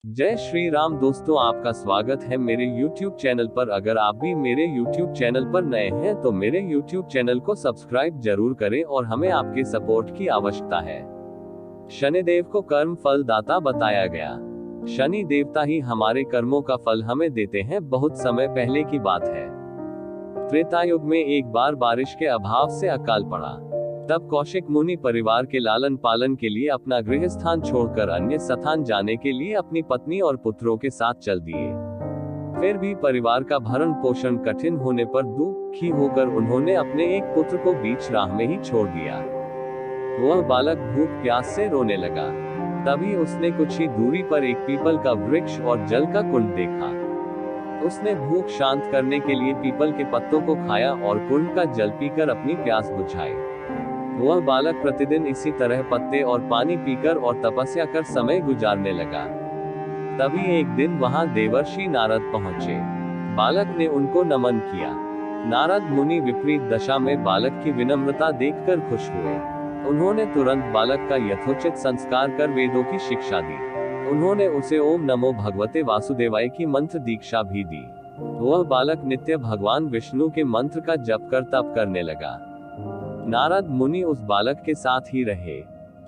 जय श्री राम दोस्तों, आपका स्वागत है मेरे YouTube चैनल पर। अगर आप भी मेरे YouTube चैनल पर नए हैं तो मेरे YouTube चैनल को सब्सक्राइब जरूर करें और हमें आपके सपोर्ट की आवश्यकता है। शनिदेव को कर्म फल दाता बताया गया। शनि देवता ही हमारे कर्मों का फल हमें देते हैं। बहुत समय पहले की बात है, त्रेता युग में एक बार बारिश के अभाव से अकाल पड़ा। तब कौशिक मुनि परिवार के लालन पालन के लिए अपना गृह स्थान छोड़कर अन्य स्थान जाने के लिए अपनी पत्नी और पुत्रों के साथ चल दिए। फिर भी परिवार का भरण पोषण कठिन होने पर दुखी होकर उन्होंने अपने एक पुत्र को बीच राह में ही छोड़ दिया। वह बालक भूख प्यास से रोने लगा। तभी उसने कुछ ही दूरी पर एक पीपल का वृक्ष और जल का कुंड देखा। उसने भूख शांत करने के लिए पीपल के पत्तों को खाया और कुंड का जल पीकर अपनी प्यास बुझाई। वह बालक प्रतिदिन इसी तरह पत्ते और पानी पीकर और तपस्या कर समय गुजारने लगा। तभी एक दिन वहां देवर्षि नारद पहुंचे। बालक ने उनको नमन किया। नारद मुनि विपरीत दशा में बालक की विनम्रता देखकर खुश हुए। उन्होंने तुरंत बालक का यथोचित संस्कार कर वेदों की शिक्षा दी। उन्होंने उसे ओम नमो भगवते वासुदेवाय की मंत्र दीक्षा भी दी। वह बालक नित्य भगवान विष्णु के मंत्र का जप कर तप करने लगा। नारद मुनि उस बालक के साथ ही रहे।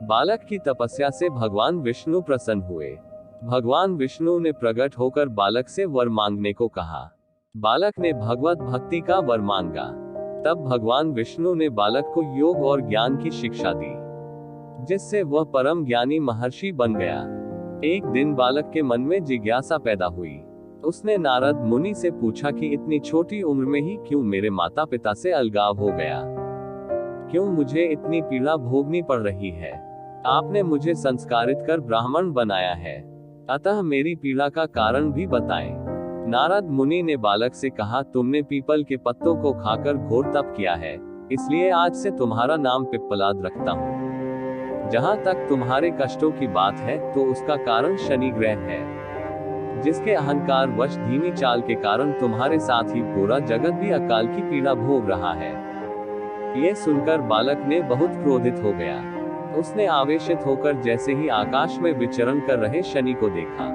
बालक की तपस्या से भगवान विष्णु प्रसन्न हुए। भगवान विष्णु ने प्रकट होकर बालक से वर मांगने को कहा। बालक ने भगवत भक्ति का वर मांगा। तब भगवान विष्णु ने बालक को योग और ज्ञान की शिक्षा दी, जिससे वह परम ज्ञानी महर्षि बन गया। एक दिन बालक के मन में जिज्ञासा पैदा हुई। उसने नारद मुनि से पूछा कि इतनी छोटी उम्र में ही क्यों मेरे माता पिता से अलगाव हो गया? क्यों मुझे इतनी पीड़ा भोगनी पड़ रही है? आपने मुझे संस्कारित कर ब्राह्मण बनाया है, अतः मेरी पीड़ा का कारण भी बताएं। नारद मुनि ने बालक से कहा, तुमने पीपल के पत्तों को खाकर घोर तप किया है, इसलिए आज से तुम्हारा नाम पिप्पलाद रखता हूँ। जहाँ तक तुम्हारे कष्टों की बात है तो उसका कारण शनि ग्रह है, जिसके अहंकार वश धीमी चाल के कारण तुम्हारे साथ ही पूरा जगत भी अकाल की पीड़ा भोग रहा है। ये सुनकर बालक ने बहुत क्रोधित हो गया। उसने आवेशित होकर जैसे ही आकाश में विचरण कर रहे शनि को देखा।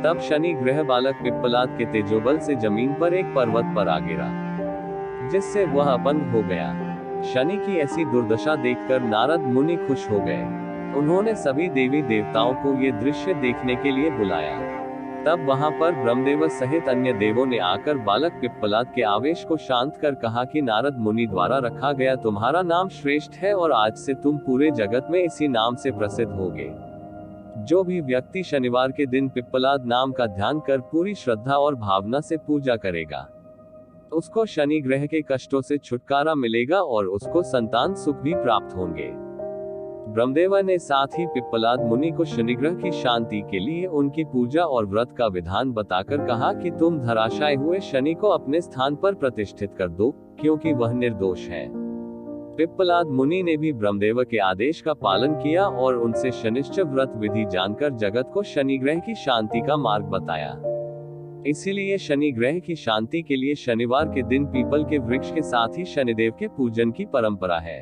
तब शनि ग्रह बालक पिप्पलाद के तेजोबल से जमीन पर एक पर्वत पर आ गिरा, जिससे वह अपंग हो गया। शनि की ऐसी दुर्दशा देखकर नारद मुनि खुश हो गए। उन्होंने सभी देवी देवताओं को ये दृश्य देखने के लिए बुलाया। तब वहां पर ब्रह्मदेव सहित अन्य देवों ने आकर बालक पिप्पलाद के आवेश को शांत कर कहा कि नारद मुनि द्वारा रखा गया तुम्हारा नाम श्रेष्ठ है और आज से तुम पूरे जगत में इसी नाम से प्रसिद्ध होगे। जो भी व्यक्ति शनिवार के दिन पिप्पलाद नाम का ध्यान कर पूरी श्रद्धा और भावना से पूजा करेगा, उसको शनि ग्रह के कष्टों से छुटकारा मिलेगा और उसको संतान सुख भी प्राप्त होंगे। ब्रह्मदेव ने साथ ही पिप्पलाद मुनि को शनिग्रह की शांति के लिए उनकी पूजा और व्रत का विधान बताकर कहा कि तुम धराशायी हुए शनि को अपने स्थान पर प्रतिष्ठित कर दो, क्योंकि वह निर्दोष है। पिप्पलाद मुनि ने भी ब्रह्मदेव के आदेश का पालन किया और उनसे शनिश्चर व्रत विधि जानकर जगत को शनिग्रह की शांति का मार्ग बताया। इसीलिए शनि ग्रह की शांति के लिए शनिवार के दिन पीपल के वृक्ष के साथ ही शनिदेव के पूजन की परंपरा है।